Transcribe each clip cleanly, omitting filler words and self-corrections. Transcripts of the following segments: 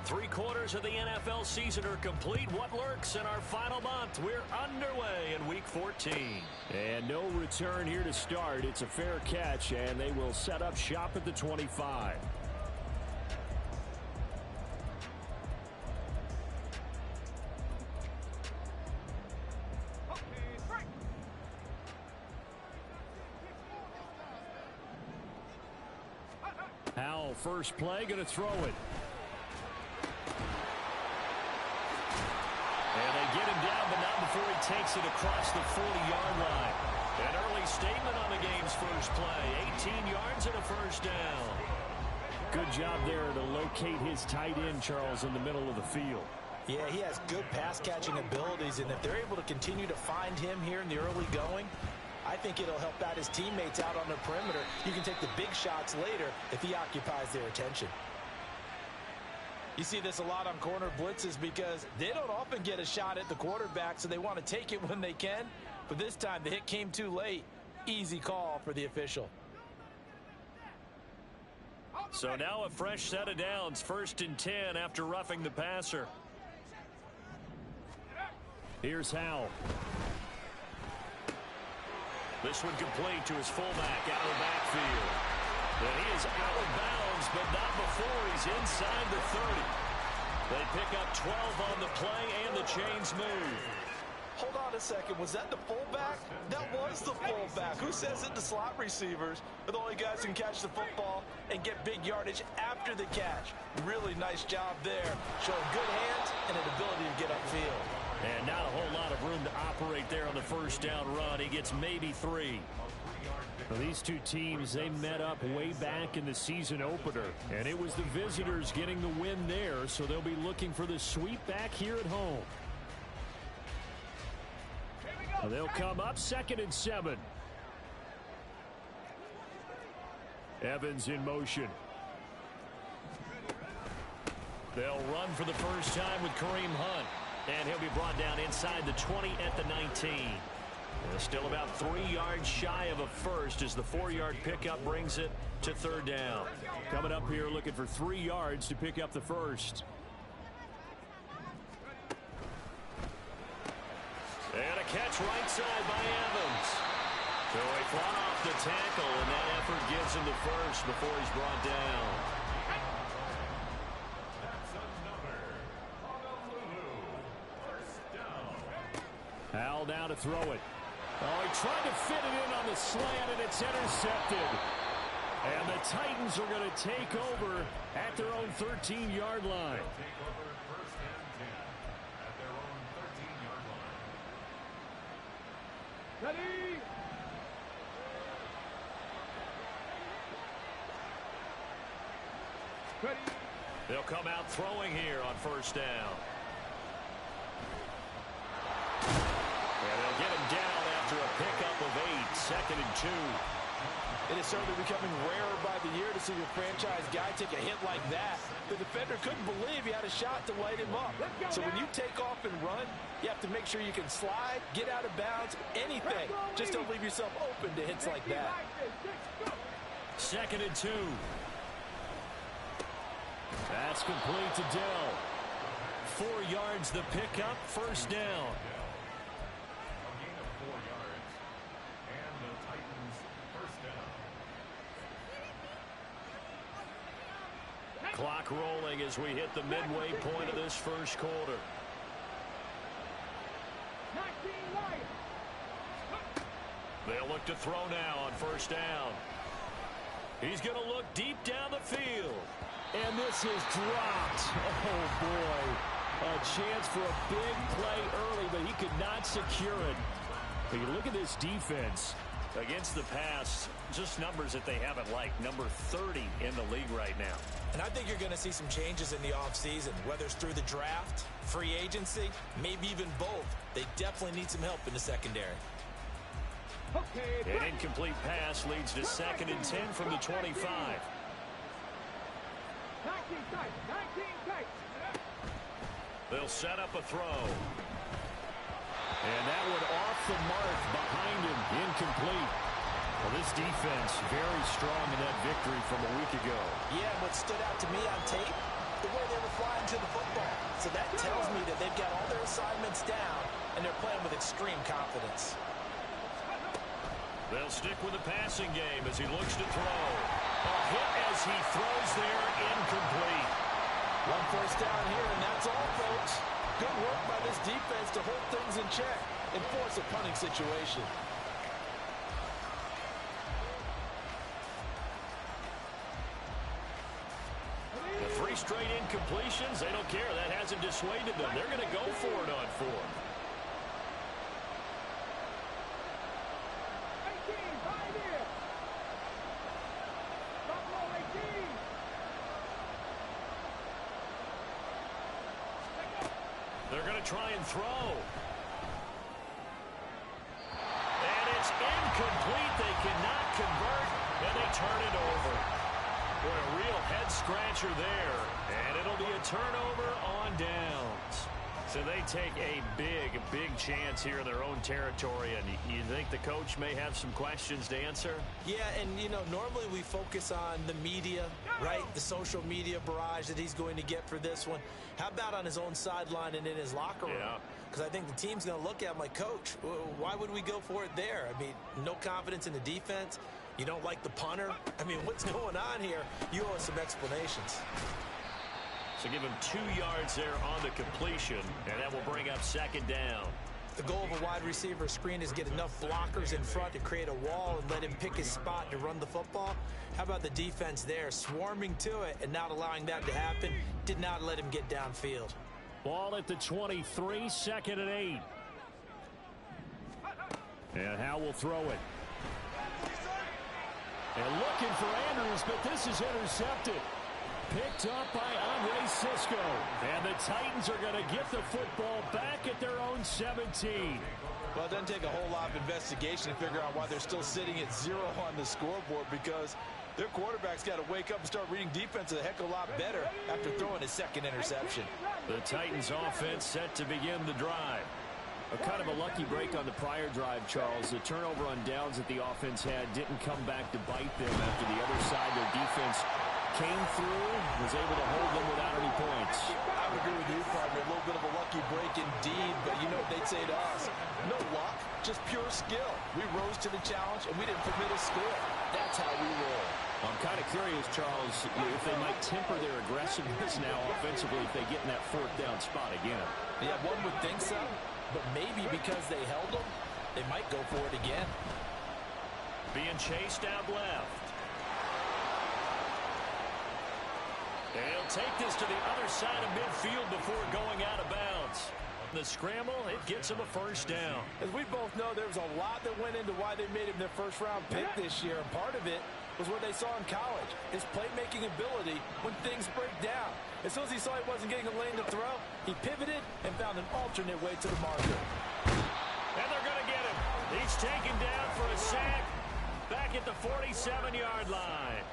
Three-quarters of the NFL season are complete. What lurks in our final month? We're underway in Week 14. And no return here to start. It's a fair catch, and they will set up shop at the 25. Howell, first play, going to throw it. And they get him down, but not before he takes it across the 40-yard line. An early statement on the game's first play. 18 yards and a first down. Good job there to locate his tight end, Charles, in the middle of the field. Yeah, he has good pass-catching abilities, and if they're able to continue to find him here in the early going, I think it'll help out his teammates out on the perimeter. You can take the big shots later if he occupies their attention. You see this a lot on corner blitzes because they don't often get a shot at the quarterback, so they want to take it when they can. But this time, the hit came too late. Easy call for the official. So now a fresh set of downs. 1st and 10 after roughing the passer. Here's Howell. This one complete to his fullback out of the backfield. And he is out of bounds, but not before he's inside the 30. They pick up 12 on the play, and the chains move. Hold on a second. Was that the fullback? That was the fullback. Who says it? The slot receivers are the only guys who can catch the football and get big yardage after the catch. Really nice job there. Showing good hands and an ability to get upfield. And not a whole lot of room to operate there on the first down run. He gets maybe 3. Well, these two teams, they met up way back in the season opener. And it was the visitors getting the win there, so they'll be looking for the sweep back here at home. Well, they'll come up 2nd and 7. Evans in motion. They'll run for the first time with Kareem Hunt. And he'll be brought down inside the 20 at the 19. And still about 3 yards shy of a first as the 4-yard pickup brings it to 3rd down. Coming up here looking for 3 yards to pick up the first. And a catch right side by Evans. So he fought off the tackle, and that effort gives him the first before he's brought down. Howell now to throw it. Oh, he tried to fit it in on the slant, and it's intercepted. And the Titans are going to take over at their own 13-yard line. Ready? Ready? They'll come out throwing here on 1st down. And they'll get him down after a pickup of 8, 2nd and 2. It is certainly becoming rarer by the year to see your franchise guy take a hit like that. The defender couldn't believe he had a shot to light him up. So when you take off and run, you have to make sure you can slide, get out of bounds, anything. Just don't leave yourself open to hits like that. 2nd and 2. That's complete to Dell. 4 yards the pickup, 1st down. Clock rolling as we hit the midway point of this first quarter. They'll look to throw now on 1st down. He's going to look deep down the field. And this is dropped. Oh, boy. A chance for a big play early, but he could not secure it. But you look at this defense. Against the pass, just numbers that they haven't liked. Number 30 in the league right now. And I think you're going to see some changes in the offseason, whether it's through the draft, free agency, maybe even both. They definitely need some help in the secondary. An incomplete pass leads to 2nd and 10 from the 25. They'll set up a throw. And that one off the mark behind him, incomplete. Well, this defense very strong in that victory from a week ago. Yeah, what stood out to me on tape, the way they were flying to the football. So that tells me that they've got all their assignments down, and they're playing with extreme confidence. They'll stick with the passing game as he looks to throw. A hit as he throws there, incomplete. One first down here, and that's all, folks. Good work by this defense to hold things in check and force a punting situation. The 3 straight incompletions, they don't care. That hasn't dissuaded them. They're going to go for it on 4th. They're going to try and throw. And it's incomplete. They cannot convert, and they turn it over. Boy, a real head-scratcher there. And it'll be a turnover on downs. So they take a big, big chance here in their own territory. And you think the coach may have some questions to answer? Yeah, and, you know, normally we focus on the media, right? The social media barrage that he's going to get for this one. How about on his own sideline and in his locker room? Yeah. Because I think the team's going to look at him like, Coach, why would we go for it there? I mean, no confidence in the defense. You don't like the punter. I mean, what's going on here? You owe us some explanations. So give him 2 yards there on the completion, and that will bring up 2nd down. The goal of a wide receiver screen is get enough blockers in front to create a wall and let him pick his spot to run the football. How about the defense there, swarming to it and not allowing that to happen? Did not let him get downfield. Ball at the 23, 2nd and 8. And Howe will throw it. And looking for Andrews, but this is intercepted. Picked up by Andre Cisco. And the Titans are going to get the football back at their own 17. Well, it doesn't take a whole lot of investigation to figure out why they're still sitting at 0 on the scoreboard, because their quarterback's got to wake up and start reading defense a heck of a lot better after throwing his 2nd interception. The Titans offense set to begin the drive. A kind of a lucky break on the prior drive, Charles. The turnover on downs that the offense had didn't come back to bite them after the other side. Their defense came through, was able to hold them without any points. I would agree with you, partner. A little bit of a lucky break indeed, but you know what they'd say to us? No luck, just pure skill. We rose to the challenge, and we didn't permit a score. That's how we roll. I'm kind of curious, Charles, if they might temper their aggressiveness now offensively if they get in that 4th down spot again. Yeah, one would think so, but maybe because they held them, they might go for it again. Being chased out left. They'll take this to the other side of midfield before going out of bounds. The scramble, it gets them a 1st down. As we both know, there was a lot that went into why they made him their 1st-round pick this year, and part of it was what they saw in college, his playmaking ability when things break down. As soon as he saw he wasn't getting a lane to throw, he pivoted and found an alternate way to the marker. And they're going to get him. He's taken down for a sack back at the 47-yard line.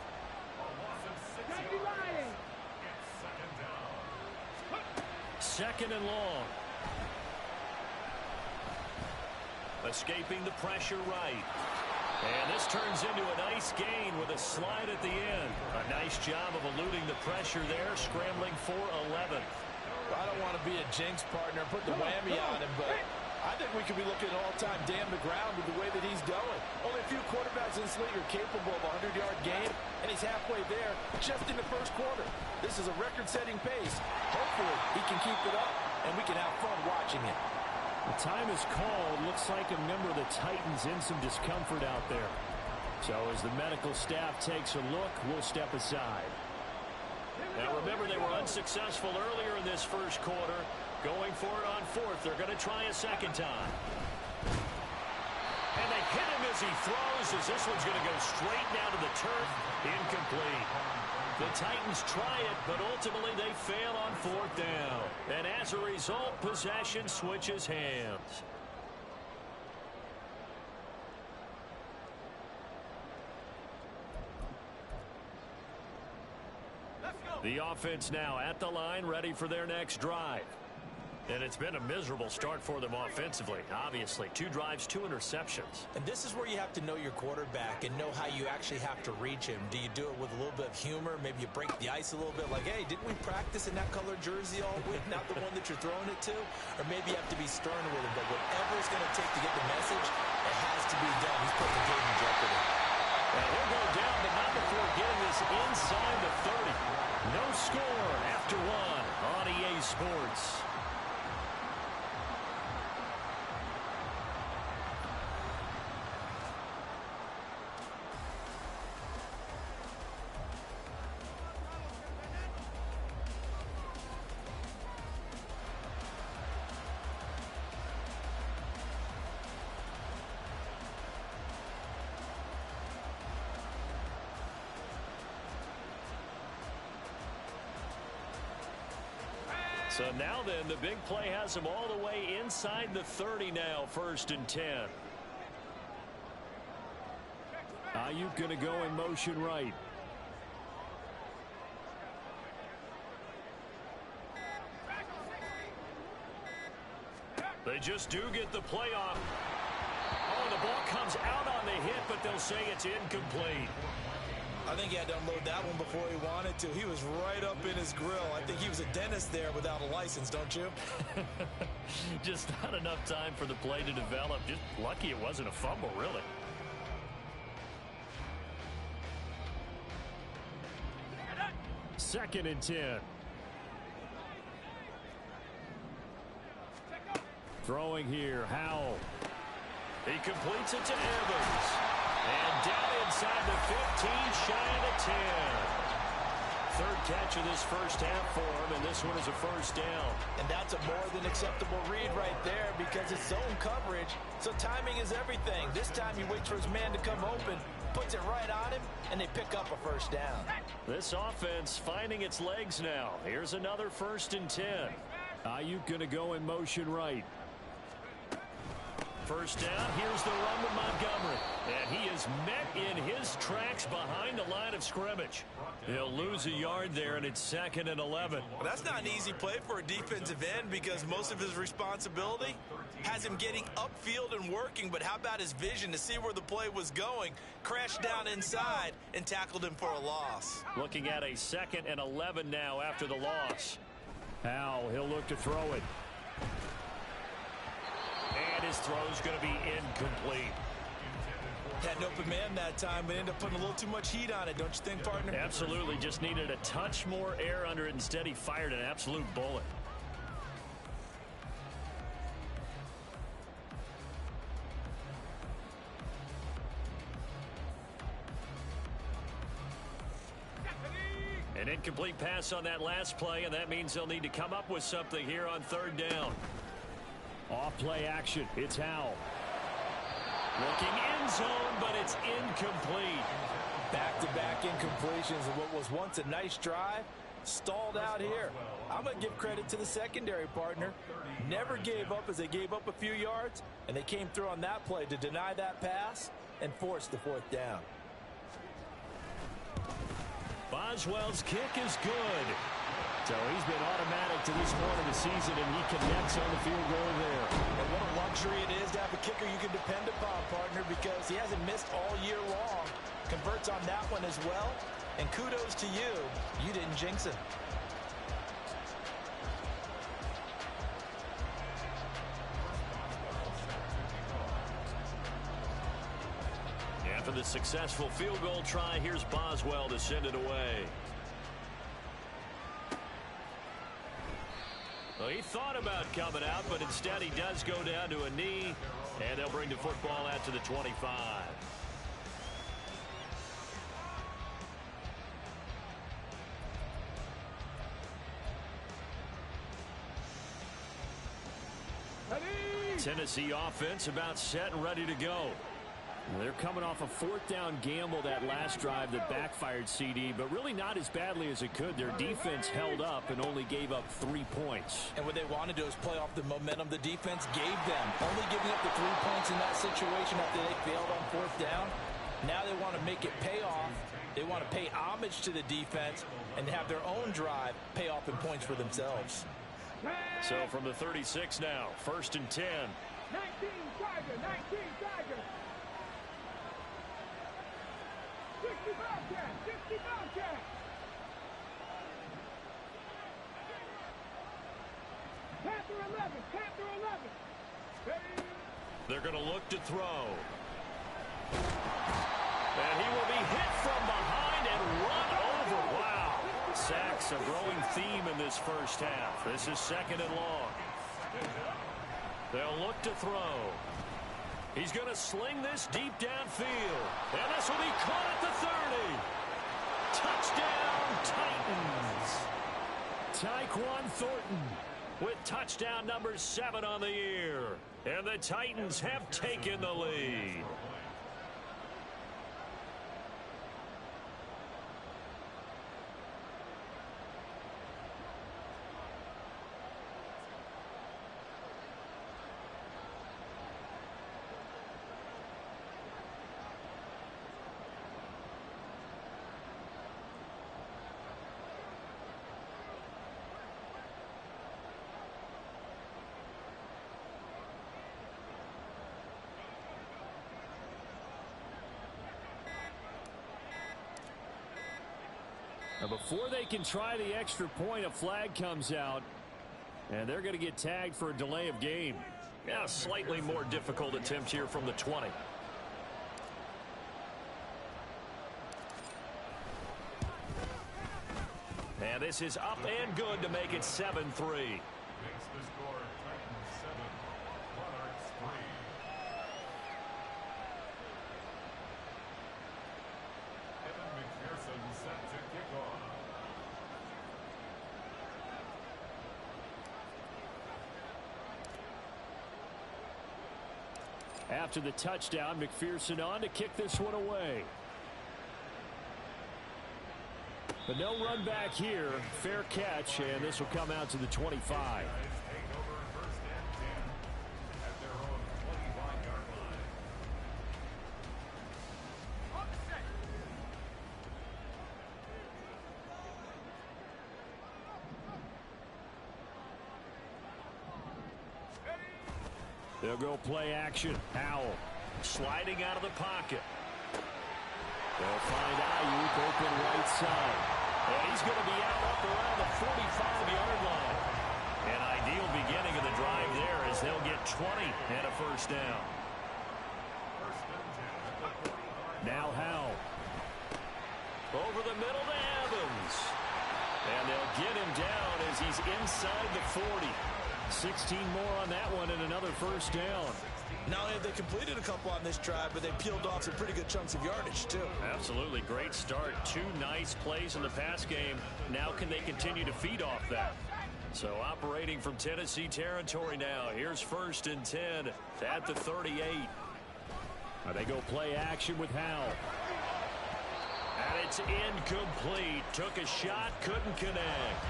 Second and long. Escaping the pressure right. And this turns into a nice gain with a slide at the end. A nice job of eluding the pressure there, scrambling for 11th. I don't want to be a jinx partner and put the whammy on him, but I think we could be looking at all-time damn the ground with the way that he's going. Only a few quarterbacks in this league are capable of a 100-yard game, and he's halfway there just in the 1st quarter. This is a record-setting pace. Hopefully, he can keep it up, and we can have fun watching it. The time is called. Looks like a member of the Titans in some discomfort out there. So as the medical staff takes a look, we'll step aside. Now remember, they were unsuccessful earlier in this 1st quarter. Going for it on 4th. They're going to try a 2nd time. And they hit him as he throws, as this one's going to go straight down to the turf. Incomplete. The Titans try it, but ultimately they fail on 4th down. And as a result, possession switches hands. The offense now at the line, ready for their next drive. And it's been a miserable start for them offensively. Obviously, 2 drives, 2 interceptions. And this is where you have to know your quarterback and know how you actually have to reach him. Do you do it with a little bit of humor? Maybe you break the ice a little bit like, hey, didn't we practice in that color jersey all week? Not the one that you're throwing it to? Or maybe you have to be stern with him. But whatever it's going to take to get the message, it has to be done. He's putting the game in jeopardy. And he'll go down, but not before getting this inside the 30. No score after 1 on EA Sports. So now then, the big play has him all the way inside the 30 now, 1st and 10. Ayuk going to go in motion right. They just do get the play off. Oh, the ball comes out on the hit, but they'll say it's incomplete. I think he had to unload that one before he wanted to. He was right up in his grill. I think he was a dentist there without a license, don't you? Just not enough time for the play to develop. Just lucky it wasn't a fumble, really. Second and 10. Throwing here, Howell. He completes it to Evans. And down inside the 15, shy of the 10. 3rd catch of this first half for him, and this one is a first down. And that's a more than acceptable read right there because it's zone coverage, so timing is everything. This time he waits for his man to come open, puts it right on him, and they pick up a first down. This offense finding its legs now. Here's another 1st and 10. Ayuk going to go in motion right. First down, here's the run with Montgomery. And he is met in his tracks behind the line of scrimmage. He'll lose a yard there, and it's 2nd and 11. Well, that's not an easy play for a defensive end because most of his responsibility has him getting upfield and working. But how about his vision to see where the play was going? Crashed down inside and tackled him for a loss. Looking at a 2nd and 11 now after the loss. Howell, he'll look to throw it. And his throw's going to be incomplete. Had an open man that time, but ended up putting a little too much heat on it, don't you think, partner? Absolutely. Just needed a touch more air under it. Instead, he fired an absolute bullet. An incomplete pass on that last play, and that means they'll need to come up with something here on 3rd down. Off play action. It's Howell. Looking end zone, but it's incomplete. Back-to-back incompletions of what was once a nice drive. Stalled out here. I'm going to give credit to the secondary partner. Never gave up as they gave up a few yards, and they came through on that play to deny that pass and force the 4th down. Boswell's kick is good. So he's been automatic to this point of the season, and he connects on the field goal there. And what a luxury it is to have a kicker you can depend upon, partner, because he hasn't missed all year long. Converts on that one as well. And kudos to you. You didn't jinx it. After the successful field goal try, here's Boswell to send it away. Well, he thought about coming out, but instead he does go down to a knee, and they'll bring the football out to the 25. Tennessee offense about set and ready to go. They're coming off a 4th down gamble that last drive that backfired CD, but really not as badly as it could. Their defense held up and only gave up 3 points. And what they wanted to do is play off the momentum the defense gave them. Only giving up the 3 points in that situation after they failed on 4th down. Now they want to make it pay off. They want to pay homage to the defense and have their own drive pay off in points for themselves. So from the 36 now, 1st and 10. 19 Tiger, 19 Tiger. 60 Bobcat, 60 Bobcat. Panther 11, Panther 11. Ready? They're going to look to throw. And he will be hit from behind and run over. Wow. Sacks a growing theme in this first half. This is 2nd and long. They'll look to throw. He's going to sling this deep downfield. And this will be caught at the 30. Touchdown, Titans. Tyquan Thornton with touchdown number 7 on the year. And the Titans have taken the lead. Now before they can try the extra point, a flag comes out, and they're going to get tagged for a delay of game. Yeah, slightly more difficult attempt here from the 20. And this is up and good to make it 7-3. After the touchdown, McPherson on to kick this one away. But no run back here. Fair catch, and this will come out to the 25. They'll go play action. Howell sliding out of the pocket. They'll find Ayuk open right side. And he's going to be out up around the 45-yard line. An ideal beginning of the drive there as they'll get 20 and a first down. Now Howell. Over the middle to Evans. And they'll get him down as he's inside the 40. 16 more on that one and another first down. Not only have they completed a couple on this drive, but they peeled off some pretty good chunks of yardage, too. Absolutely. Great start. 2 nice plays in the pass game. Now can they continue to feed off that? So operating from Tennessee territory now. Here's 1st and 10 at the 38. They go play action with Howell. And it's incomplete. Took a shot, couldn't connect.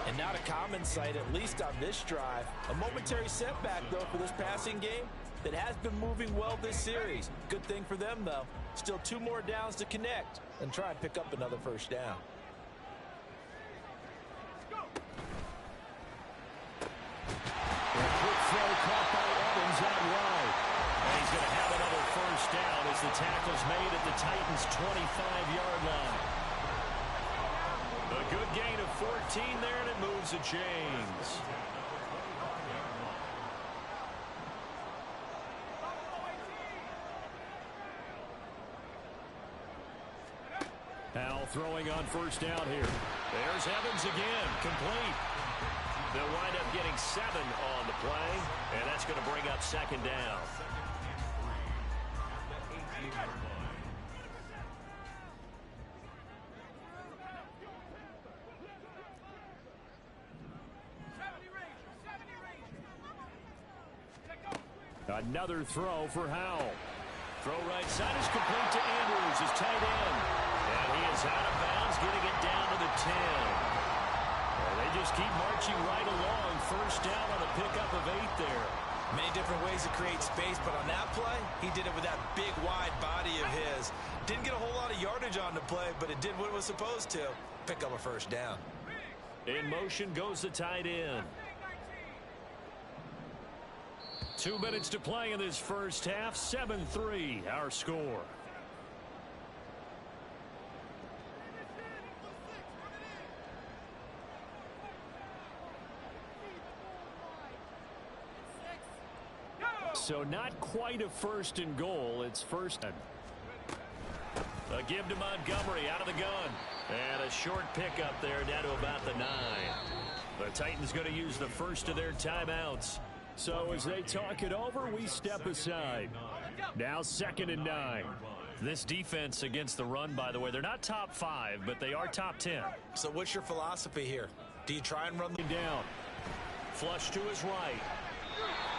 And not a common sight, at least on this drive. A momentary setback, though, for this passing game that has been moving well this series. Good thing for them, though. Still 2 more downs to connect and try and pick up another first down. Quick throw caught by Evans out wide. And he's going to have another first down as the tackle's made at the Titans' 25-yard line. A good gain of 14 there, and it moves the chains. Howell throwing on first down here. There's Evans again, complete. They'll wind up getting 7 on the play, and that's going to bring up 2nd down. Another throw for Howell. Throw right side is complete to Andrews, his tight end. And he is out of bounds, getting it down to the 10. And they just keep marching right along. First down on a pickup of 8 there. Many different ways to create space, but on that play, he did it with that big, wide body of his. Didn't get a whole lot of yardage on the play, but it did what it was supposed to. Pick up a first down. In motion goes the tight end. 2 minutes to play in this first half. 7-3 our score. So not quite a first and goal. It's first. A give to Montgomery out of the gun. And a short pickup there down to about the 9. The Titans going to use the first of their timeouts. So as they talk it over, we step aside. Now 2nd and 9. This defense against the run, by the way, they're not top 5, but they are top 10. So what's your philosophy here? Do you try and run them down? Flush to his right.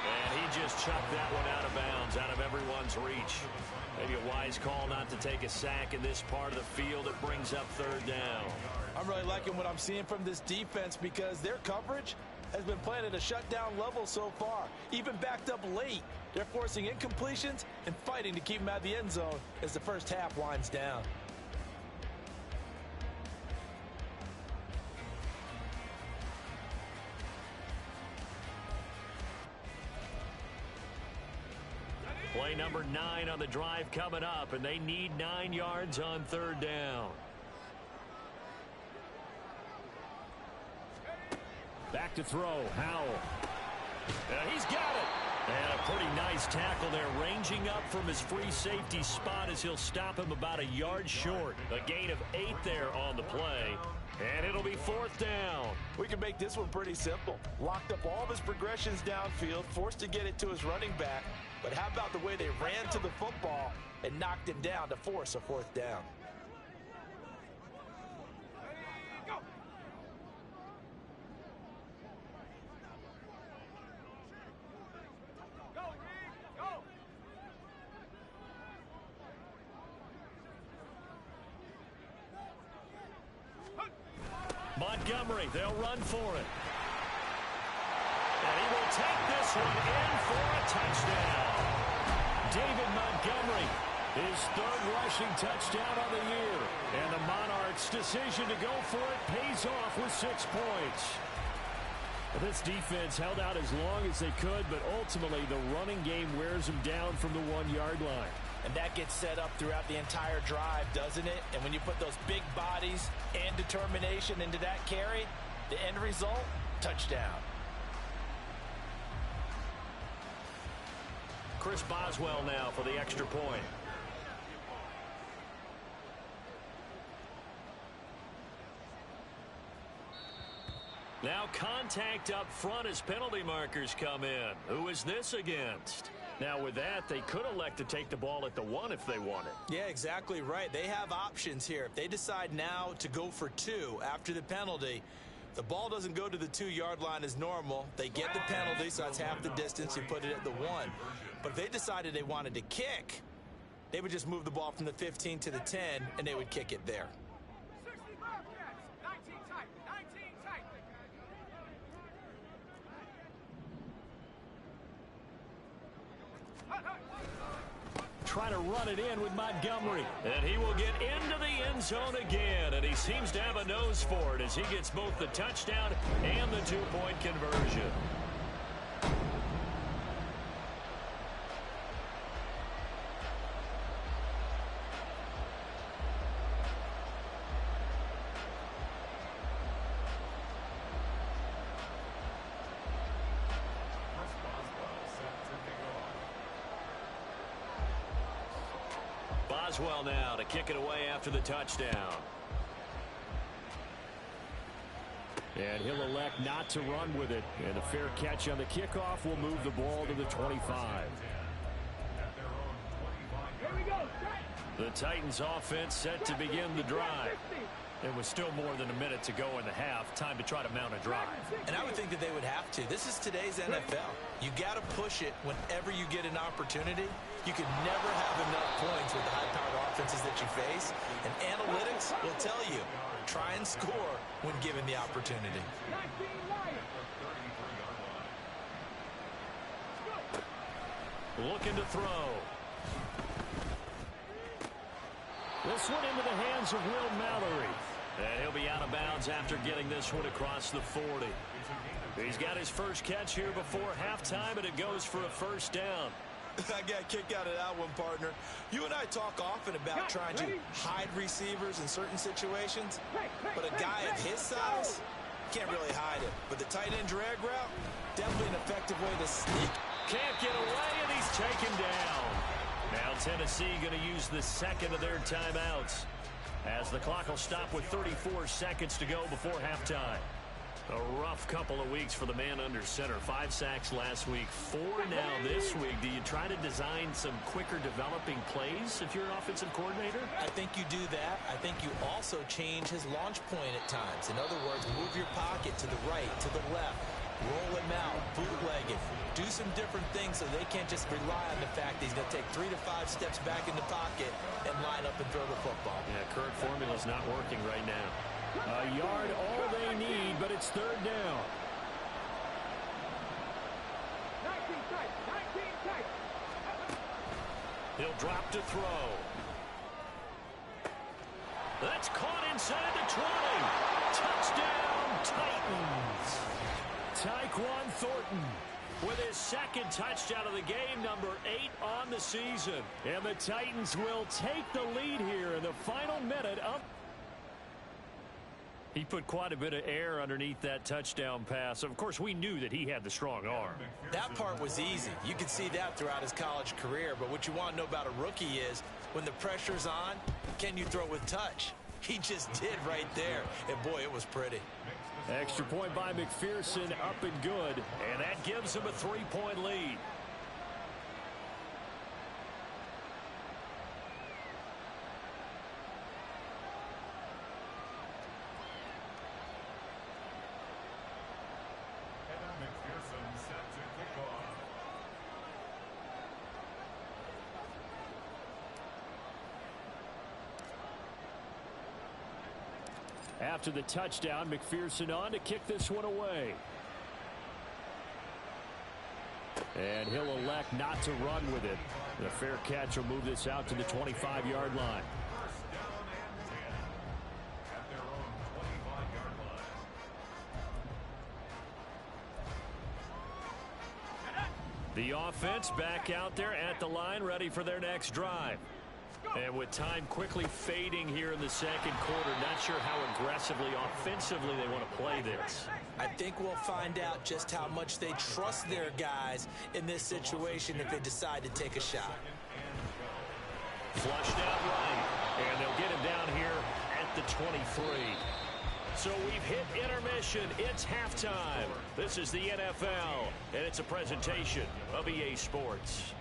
And he just chucked that one out of bounds, out of everyone's reach. Maybe a wise call not to take a sack in this part of the field. It brings up 3rd down. I'm really liking what I'm seeing from this defense because their coverage has been playing at a shutdown level so far. Even backed up late, they're forcing incompletions and fighting to keep them out of the end zone as the first half winds down. Play number 9 on the drive coming up, and they need 9 yards on 3rd down. Back to throw, Howell. He's got it. And a pretty nice tackle there, ranging up from his free safety spot as he'll stop him about a yard short. A gain of 8 there on the play, and it'll be 4th down. We can make this one pretty simple. Locked up all of his progressions downfield, forced to get it to his running back. But how about the way they ran to the football and knocked him down to force a 4th down? Montgomery, they'll run for it. And he will take this one in for a touchdown. David Montgomery, his 3rd rushing touchdown on the year. And the Monarchs' decision to go for it pays off with 6 points. This defense held out as long as they could, but ultimately the running game wears them down from the 1-yard line. And that gets set up throughout the entire drive, doesn't it? And when you put those big bodies and determination into that carry, the end result, touchdown. Chris Boswell now for the extra point. Now contact up front as penalty markers come in. Who is this against? Now with that, they could elect to take the ball at the 1 if they wanted. Yeah, exactly right. They have options here. If they decide now to go for 2 after the penalty, the ball doesn't go to the 2-yard line as normal. They get the penalty, so that's half the distance. You put it at the 1. But if they decided they wanted to kick, they would just move the ball from the 15 to the 10, and they would kick it there. Trying to run it in with Montgomery. And he will get into the end zone again. And he seems to have a nose for it as he gets both the touchdown and the 2-point conversion. Boswell now to kick it away after the touchdown. And he'll elect not to run with it. And a fair catch on the kickoff will move the ball to the 25. The Titans offense set to begin the drive. It was still more than a minute to go in the half. Time to try to mount a drive. And I would think that they would have to. This is today's NFL. You got to push it whenever you get an opportunity. You can never have enough points with the high-powered offenses that you face. And analytics will tell you, try and score when given the opportunity. Looking to throw. This one into the hands of Will Mallory. And he'll be out of bounds after getting this one across the 40. He's got his first catch here before halftime, and it goes for a first down. I got a kick out of that one, partner. You and I talk often about trying to hide receivers in certain situations, but a guy of his size can't really hide it. But the tight end drag route, definitely an effective way to sneak. Can't get away, and he's taken down. Now Tennessee going to use the second of their timeouts, as the clock will stop with 34 seconds to go before halftime. A rough couple of weeks for the man under center. 5 sacks last week, 4 now this week. Do you try to design some quicker developing plays if you're an offensive coordinator? I think you do that. I think you also change his launch point at times. In other words, move your pocket to the right, to the left. Roll him out, bootleg it. Do some different things so they can't just rely on the fact that he's going to take 3 to 5 steps back in the pocket and line up and throw the football. Yeah, current formula's not working right now. A yard all they need, but it's third down. 19 tight. He'll drop to throw. That's caught inside the 20. Touchdown, Titans. Tyquan Thornton with his second touchdown of the game, number 8 on the season. And the Titans will take the lead here in the final minute of... He put quite a bit of air underneath that touchdown pass. Of course, we knew that he had the strong arm. That part was easy. You could see that throughout his college career. But what you want to know about a rookie is when the pressure's on, can you throw with touch? He just did right there. And, boy, it was pretty. Extra point by McPherson, up and good. And that gives him a 3-point lead. After the touchdown, McPherson on to kick this one away. And he'll elect not to run with it. The fair catch will move this out to the 25-yard line. The offense back out there at the line, ready for their next drive. And with time quickly fading here in the second quarter, not sure how aggressively, offensively they want to play this. I think we'll find out just how much they trust their guys in this situation if they decide to take a shot. Flushed out right, and they'll get him down here at the 23. So we've hit intermission. It's halftime. This is the NFL, and it's a presentation of EA Sports.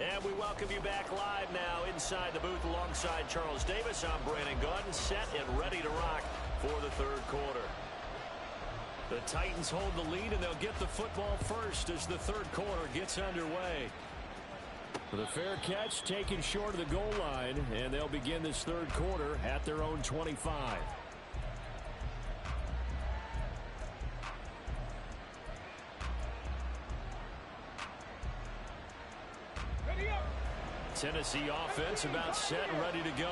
And we welcome you back live now inside the booth alongside Charles Davis. I'm Brandon Gaudin, set and ready to rock for the third quarter. The Titans hold the lead, and they'll get the football first as the third quarter gets underway. The fair catch taken short of the goal line, and they'll begin this third quarter at their own 25. Tennessee offense about set and ready to go.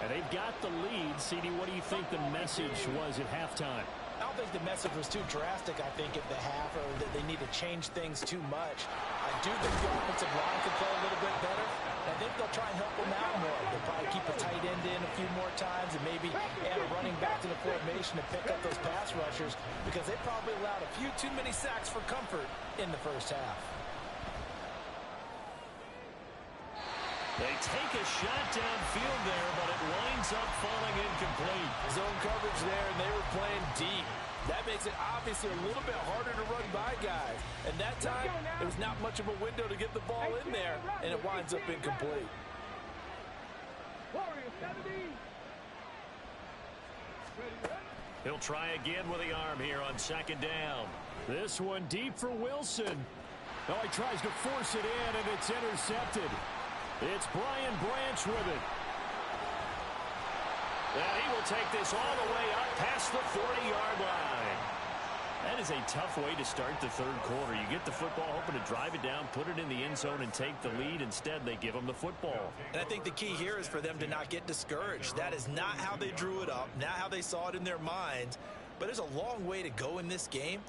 And they've got the lead. CD, what do you think the message was at halftime? I don't think the message was too drastic, I think, at the half, or that they need to change things too much. I do think the offensive line could play a little bit better. I think they'll try and help them out more. They'll probably keep a tight end in a few more times and maybe add a running back to the formation to pick up those pass rushers, because they probably allowed a few too many sacks for comfort in the first half. They take a shot downfield there, but it winds up falling incomplete. Zone coverage there, and they were playing deep. That makes it obviously a little bit harder to run by guys. And that time, there was not much of a window to get the ball in there, and it winds up incomplete. He'll try again with the arm here on second down. This one deep for Wilson. Oh, he tries to force it in, and it's intercepted. It's Brian Branch with it. And he will take this all the way up past the 40-yard line. That is a tough way to start the third quarter. You get the football, hoping to drive it down, put it in the end zone, and take the lead. Instead, they give them the football. And I think the key here is for them to not get discouraged. That is not how they drew it up, not how they saw it in their minds. But there's a long way to go in this game.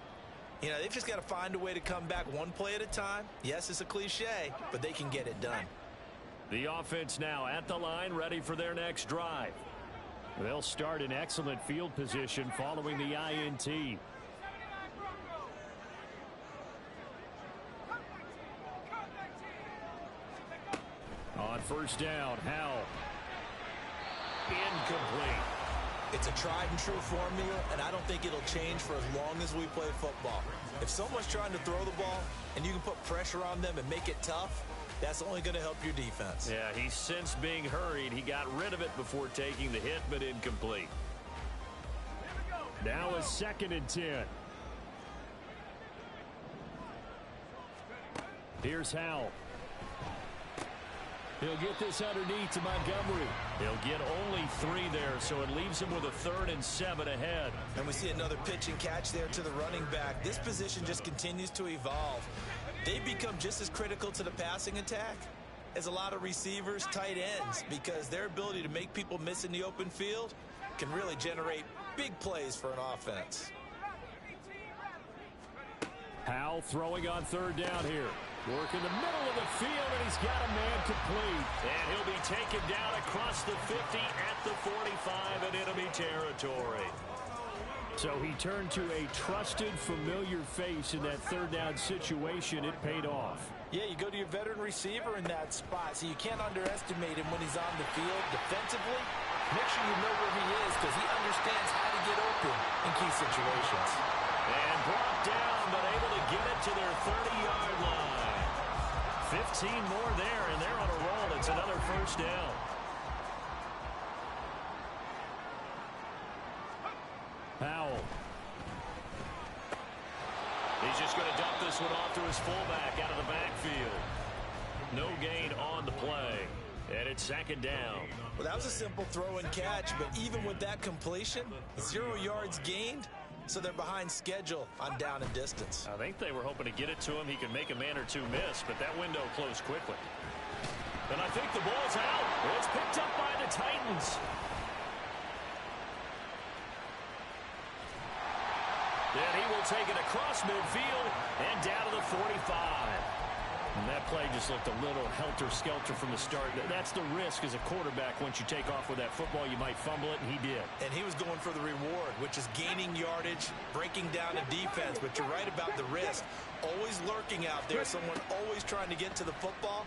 You know, they've just got to find a way to come back one play at a time. Yes, it's a cliche, but they can get it done. The offense now at the line, ready for their next drive. They'll start in excellent field position following the INT. On first down, Howell. Incomplete. It's a tried and true formula, and I don't think it'll change for as long as we play football. If someone's trying to throw the ball and you can put pressure on them and make it tough, that's only going to help your defense. Yeah, he's since being hurried. He got rid of it before taking the hit, but incomplete. Now a 2nd and 10. Here's Howell. He'll get this underneath to Montgomery. He'll get only 3 there, so it leaves him with a 3rd and 7 ahead. And we see another pitch and catch there to the running back. This position just continues to evolve. They become just as critical to the passing attack as a lot of receivers, tight ends, because their ability to make people miss in the open field can really generate big plays for an offense. Howell throwing on 3rd down here. Work in the middle of the field, and he's got a man complete. And he'll be taken down across the 50 at the 45 in enemy territory. So he turned to a trusted, familiar face in that 3rd down situation. It paid off. Yeah, you go to your veteran receiver in that spot, so you can't underestimate him when he's on the field defensively. Make sure you know where he is, because he understands how to get open in key situations. And brought down, but able to get it to their 30-yard line. 15 more there, and they're on a roll. It's another first down. Howell. He's just going to dump this one off to his fullback out of the backfield. No gain on the play. And it's 2nd down. Well, that was a simple throw and catch, but even with that completion, 0 yards gained, so they're behind schedule on down and distance. I think they were hoping to get it to him. He could make a man or two miss, but that window closed quickly. And I think the ball's out. It's picked up by the Titans. Then he will take it across midfield and down to the 45. And that play just looked a little helter-skelter from the start. That's the risk as a quarterback. Once you take off with that football, you might fumble it, and he did. And he was going for the reward, which is gaining yardage, breaking down a defense. But you're right about the risk. Always lurking out there, someone always trying to get to the football.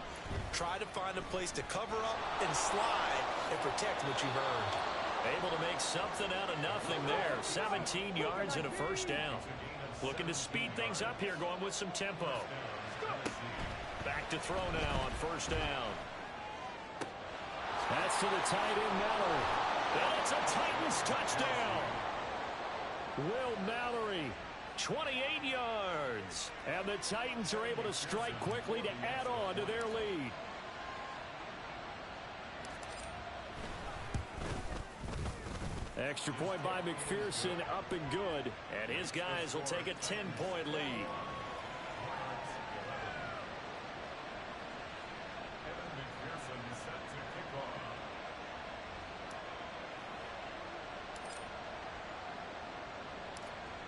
Try to find a place to cover up and slide and protect what you've earned. Able to make something out of nothing there. 17 yards and a first down. Looking to speed things up here, going with some tempo. Back to throw now on first down. That's to the tight end, Mallory. And it's a Titans touchdown. Will Mallory, 28 yards. And the Titans are able to strike quickly to add on to their lead. Extra point by McPherson, up and good. And his guys will take a 10-point lead.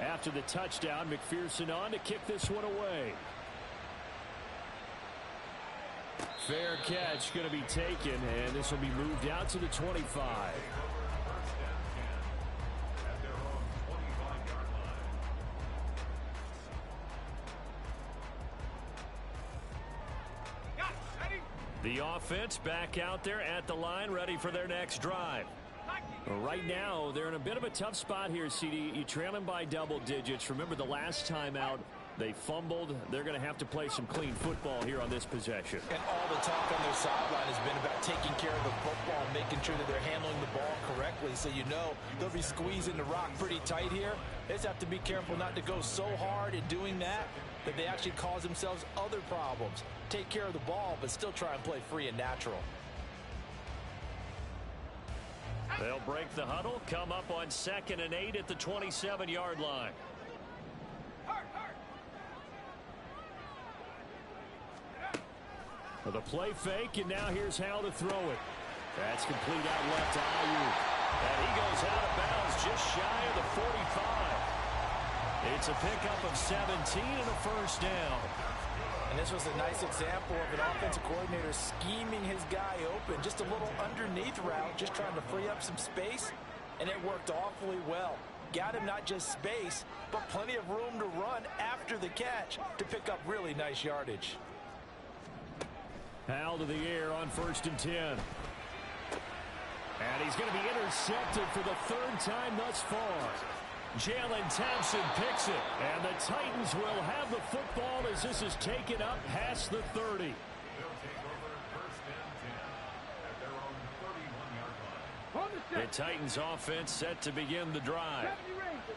After the touchdown, McPherson on to kick this one away. Fair catch going to be taken, and this will be moved out to the 25. The offense back out there at the line, ready for their next drive. Right now, they're in a bit of a tough spot here, CD. You trail them by double digits. Remember the last time out, they fumbled. They're going to have to play some clean football here on this possession. And all the talk on their sideline has been about taking care of the football, making making sure that they're handling the ball correctly. So you know they'll be squeezing the rock pretty tight here. They just have to be careful not to go so hard in doing that that they actually cause themselves other problems. Take care of the ball, but still try and play free and natural. They'll break the huddle, come up on 2nd and 8 at the 27-yard line. For the play fake, and now here's how to throw it. That's complete out left to Ayuk. And he goes out of bounds just shy of the 45. It's a pickup of 17 and a first down. And this was a nice example of an offensive coordinator scheming his guy open. Just a little underneath route, just trying to free up some space. And it worked awfully well. Got him not just space, but plenty of room to run after the catch to pick up really nice yardage. Hal to the air on 1st and 10. And he's going to be intercepted for the 3rd time thus far. Jalen Thompson picks it. And the Titans will have the football as this is taken up past the 30. The Titans offense set to begin the drive.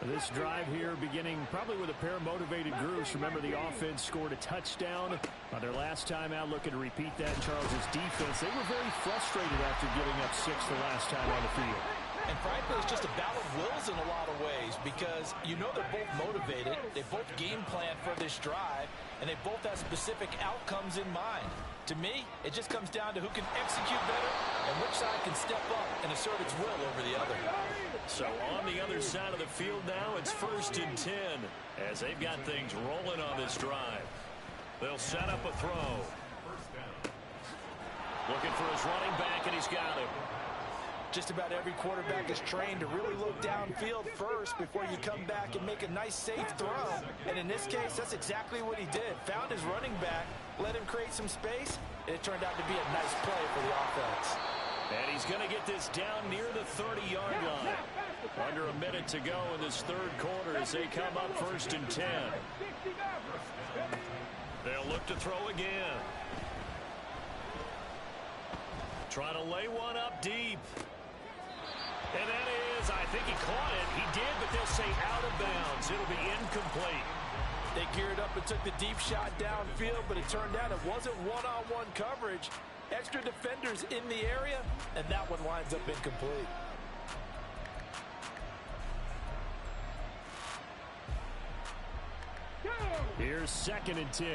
This drive here beginning probably with a pair of motivated groups. Remember, the offense scored a touchdown on their last time out. Looking to repeat that. Charles's defense, they were very frustrated after giving up 6 the last time on the field. And frankly, it's just a battle of wills in a lot of ways because you know they're both motivated. They both game plan for this drive, and they both have specific outcomes in mind. To me, it just comes down to who can execute better and which side can step up and assert its will over the other. So on the other side of the field now, it's 1st and 10 as they've got things rolling on this drive. They'll set up a throw. Looking for his running back, and he's got him. Just about every quarterback is trained to really look downfield first before you come back and make a nice, safe throw. And in this case, that's exactly what he did. Found his running back, let him create some space, and it turned out to be a nice play for the offense. And he's going to get this down near the 30-yard line. Under a minute to go in this 3rd quarter as they come up 1st and 10. They'll look to throw again. Trying to lay one up deep. And that is, I think he caught it. He did, but they'll say out of bounds. It'll be incomplete. They geared up and took the deep shot downfield, but it turned out it wasn't one-on-one coverage. Extra defenders in the area, and that one winds up incomplete. Here's 2nd and 10.